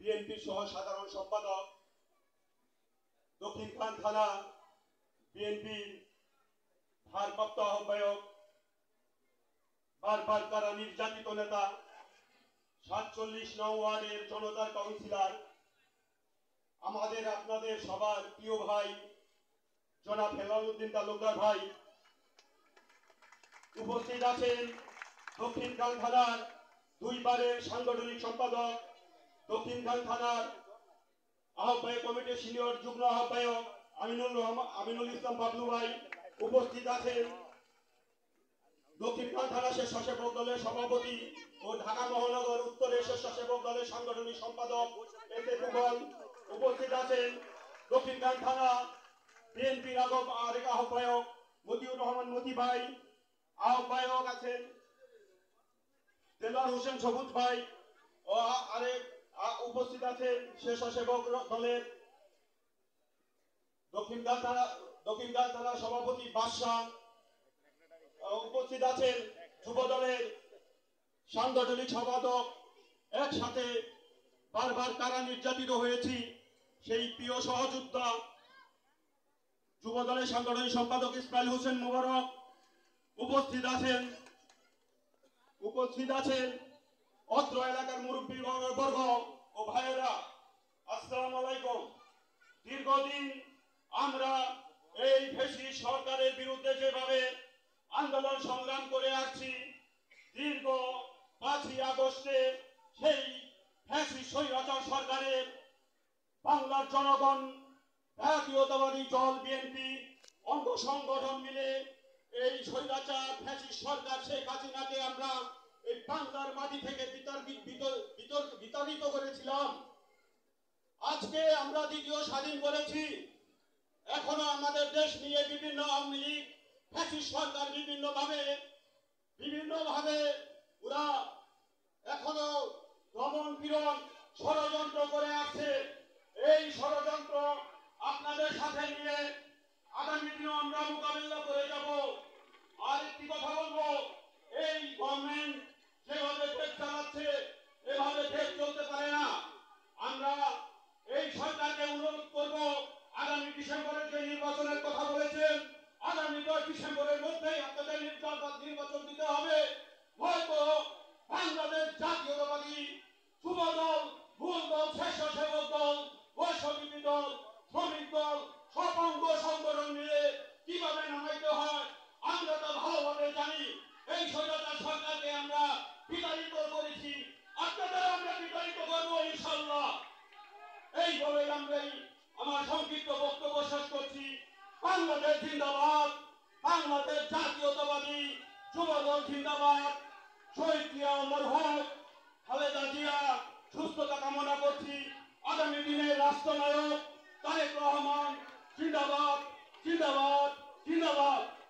BNP সহ সাধারণ সম্পাদক, দক্ষিণখান থানা বিএনপির ভারপ্রাপ্ত আহ্বায়ক, বারবার কারা নির্যাতিত নেতা, ৪৭ নং ওয়ার্ডের জনতার কাউন্সিলর, আমাদের আপনাদের সবার প্রিয় ভাই জনাব হেলাল উদ্দিন তালুকদার ভাই, উপস্থিত আছেন দক্ষিণখান থানার দুইবারের সাংগঠনিক সম্পাদক, দক্ষিণখান থানার আহ্বায়ক কমিটির সিনিয়র যুগ্ম আহ্বায়ক আমিনুল ইসলাম বাবলু ভাই, উপস্থিত আছেন দক্ষিণখান থানা স্বেচ্ছাসেবক দলের সভাপতি ও ঢাকা মহানগর উত্তরের স্বেচ্ছাসেবক দলের সাংগঠনিক সম্পাদক এতে ফুবল, উপস্থিত আছেন দক্ষিণখান থানা বিএনপির আরেক আহ্বায়ক মতিউর রহমান মতি ভাই, আহ্বায়ক আছেন দেলোয়ার হোসেন সবুজ ভাই ও আরেক উপস্থিত আছেন স্বেচ্ছাসেবক দলের দক্ষিণখান থানা সভাপতি বাদশাহ, উপস্থিত আছেন যুব দলের সাংগঠনিক সম্পাদক। একসাথে বারবার কারা নির্যাতিত হয়েছি সেই প্রিয় সহযোদ্ধা যুব দলের সাংগঠনিক সম্পাদক ইসমাইল হোসেন মোবারক, উপস্থিত আছেন অত্র এলাকার মুরব্বী বর্গ ও ভাইয়েরা, আসসালামু আলাইকুম। দীর্ঘদিন আমরা এই ফ্যাসিস্ট সরকারের বিরুদ্ধে যেভাবে আন্দোলন সংগ্রাম করে আসছি, দীর্ঘ ৫ই আগস্টে সেই ফ্যাসিস্ট স্বৈরাচার সরকারের বাংলার জনগণ জাতীয়তাবাদী দল বিএনপি অঙ্গ সংগঠন মিলে এই স্বৈরাচার ফ্যাসিস্ট সরকার শেখ হাসিনাকে আমরা এই বাংলার মাটি থেকে বিতাড়িত করেছিলাম। আজকে আমরা দ্বিতীয় স্বাধীন করেছি। এখনো আমাদের দেশ নিয়ে বিভিন্ন আওয়ামী লীগ ফ্যাসিস্ট সরকার বিভিন্নভাবে ওরা এখনো দমন পীড়ন ষড়যন্ত্র করে আসছে। এই ষড়যন্ত্র আপনাদের সাথে নিয়ে আগামী দিনে আমরা মোকাবিলা করে যাব। আর একটি কথা বলবো, এই গভর্নমেন্ট যেভাবে দেশ চালাচ্ছে এভাবে দেশ চলতে পারে না। আমরা এই সরকারকে অনুরোধ করব, আগামী ডিসেম্বরের যে নির্বাচনের কথা বলেছেন, আগামী 10 ডিসেম্বরের মধ্যেই আপনাদের নির্বাচন দিতে হবে। হয়তো বাংলাদেশ জাতীয়তাবাদী যুব দল, মূল দল, স্বেচ্ছাসেবক দল, বৈষম্যবিরোধী দল, শ্রমিক দল, সব অঙ্গ সংগঠন মিলে কিভাবে নামাইতে হয় আমরা তা ভালোভাবে জানি। এই স্বৈরাচার সরকারকে আমরা বিতাড়িত করেছি, আপনাদের আমরা বিতাড়িত করবো ইনশাআল্লাহ। এই বলে আমরা আমার সংক্ষিপ্ত বক্তব্য শেষ করছি। বাংলাদেশ জিন্দাবাদ, বাংলাদেশ জাতীয়তাবাদী যুব দল জিন্দাবাদ। শহীদ জিয়া অমর হোক, খালেদা জিয়া সুস্থতা কামনা করছি। আগামী দিনের রাষ্ট্রনায়ক তারেক রহমান জিন্দাবাদ, জিন্দাবাদ, জিন্দাবাদ।